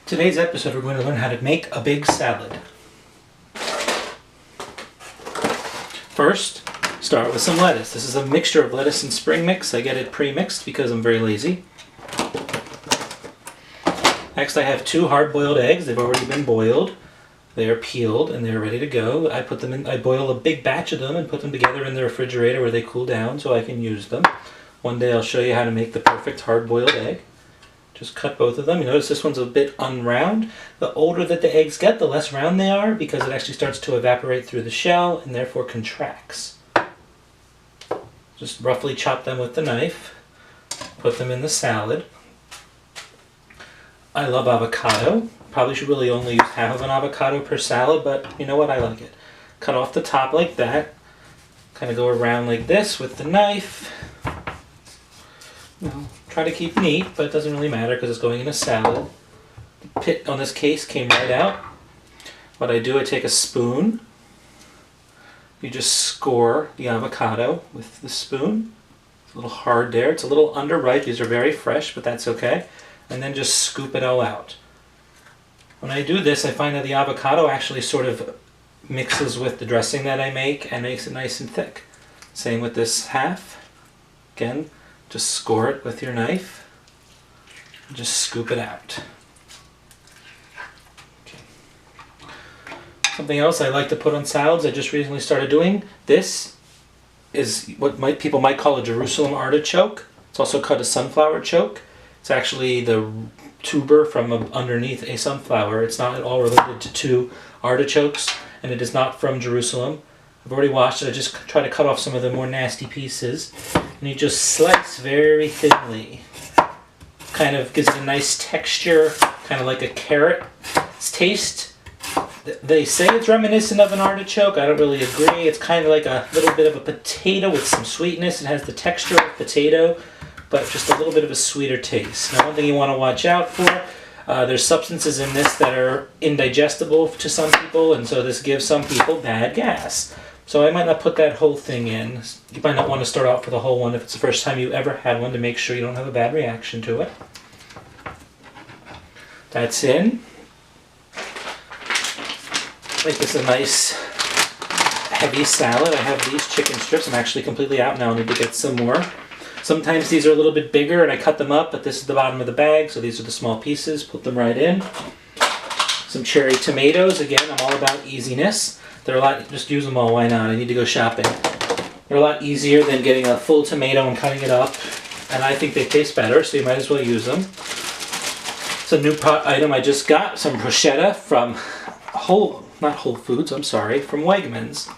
Today's episode we're going to learn how to make a big salad. First, start with some lettuce. This is a mixture of lettuce and spring mix. I get it pre-mixed because I'm very lazy. Next I have 2 hard-boiled eggs. They've already been boiled. They are peeled and they're ready to go. I boil a big batch of them and put them together in the refrigerator where they cool down so I can use them. One day I'll show you how to make the perfect hard-boiled egg. Just cut both of them. You notice this one's a bit unround. The older that the eggs get, the less round they are because it actually starts to evaporate through the shell and therefore contracts. Just roughly chop them with the knife. Put them in the salad. I love avocado. Probably should really only use half of an avocado per salad, but you know what? I like it. Cut off the top like that. Kind of go around like this with the knife. Try to keep neat, but it doesn't really matter because it's going in a salad. The pit on this case came right out. What I do, I take a spoon. You just score the avocado with the spoon. It's a little hard there. It's a little underripe. These are very fresh, but that's okay. And then just scoop it all out. When I do this, I find that the avocado actually sort of mixes with the dressing that I make and makes it nice and thick. Same with this half. Again, just score it with your knife and just scoop it out. Okay. Something else I like to put on salads I just recently started doing. This is what people might call a Jerusalem artichoke. It's also called a sunflower choke. It's actually the tuber from underneath a sunflower. It's not at all related to 2 artichokes, and it is not from Jerusalem. I've already washed it. I just try to cut off some of the more nasty pieces. And you just slice very thinly. Kind of gives it a nice texture, kind of like a carrot. Its taste, they say it's reminiscent of an artichoke. I don't really agree. It's kind of like a little bit of a potato with some sweetness. It has the texture of potato, but just a little bit of a sweeter taste. Now, one thing you want to watch out for, there's substances in this that are indigestible to some people, and so this gives some people bad gas. So I might not put that whole thing in. You might not want to start out with the whole one if it's the first time you ever had one to make sure you don't have a bad reaction to it. That's in. Make this a nice heavy salad. I have these chicken strips. I'm actually completely out now. I need to get some more. Sometimes these are a little bit bigger and I cut them up, but this is the bottom of the bag, so these are the small pieces. Put them right in. Some cherry tomatoes. Again, I'm all about easiness. They're a lot, just use them all, why not? I need to go shopping. They're a lot easier than getting a full tomato and cutting it up, and I think they taste better, so you might as well use them. It's a new item I just got, some bruschetta from not Whole Foods, I'm sorry, from Wegmans.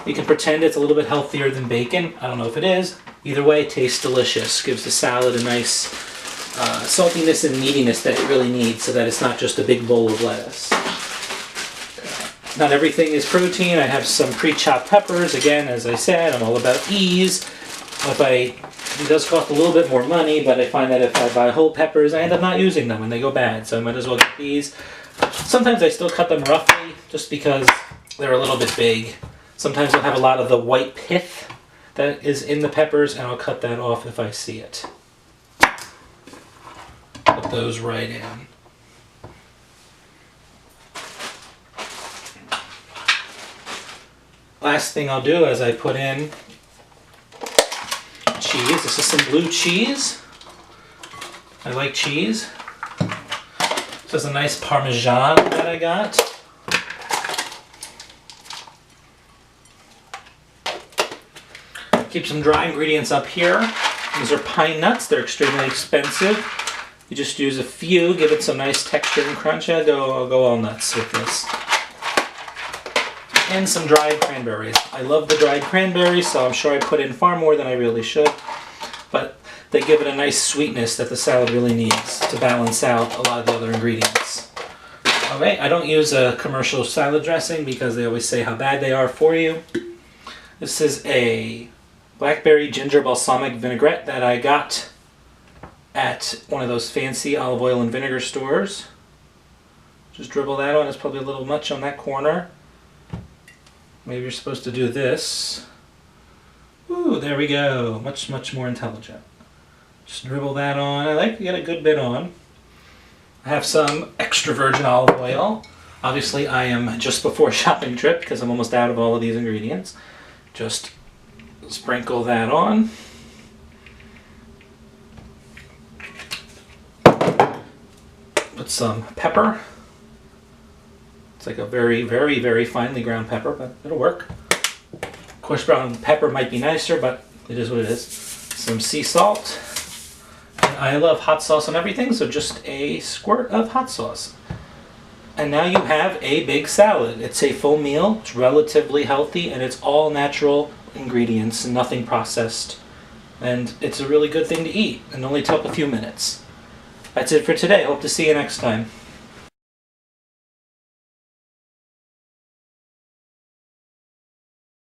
You can pretend it's a little bit healthier than bacon. I don't know if it is. Either way, it tastes delicious. Gives the salad a nice saltiness and meatiness that it really needs so that it's not just a big bowl of lettuce. Not everything is protein. I have some pre-chopped peppers. Again, as I said, I'm all about ease. It does cost a little bit more money, but I find that if I buy whole peppers, I end up not using them when they go bad, so I might as well get these. Sometimes I still cut them roughly, just because they're a little bit big. Sometimes I'll have a lot of the white pith that is in the peppers, and I'll cut that off if I see it. Put those right in. Last thing I'll do is I put in cheese. This is some blue cheese. I like cheese. This is a nice Parmesan that I got. Keep some dry ingredients up here. These are pine nuts. They're extremely expensive. You just use a few, give it some nice texture and crunch. I'll go all nuts with this. And some dried cranberries. I love the dried cranberries, so I'm sure I put in far more than I really should. But they give it a nice sweetness that the salad really needs to balance out a lot of the other ingredients. Okay, I don't use a commercial salad dressing because they always say how bad they are for you. This is a blackberry ginger balsamic vinaigrette that I got at one of those fancy olive oil and vinegar stores. Just dribble that on. It's probably a little much on that corner. Maybe you're supposed to do this. Ooh, there we go. Much more intelligent. Just dribble that on. I like to get a good bit on. I have some extra virgin olive oil. Obviously, I am just before shopping trip because I'm almost out of all of these ingredients. Just sprinkle that on. Put some pepper. It's like a very, very, very finely ground pepper, but it'll work. Coarse brown pepper might be nicer, but it is what it is. Some sea salt. And I love hot sauce on everything, so just a squirt of hot sauce. And now you have a big salad. It's a full meal, it's relatively healthy, and it's all natural ingredients, nothing processed. And it's a really good thing to eat, and only took a few minutes. That's it for today. Hope to see you next time.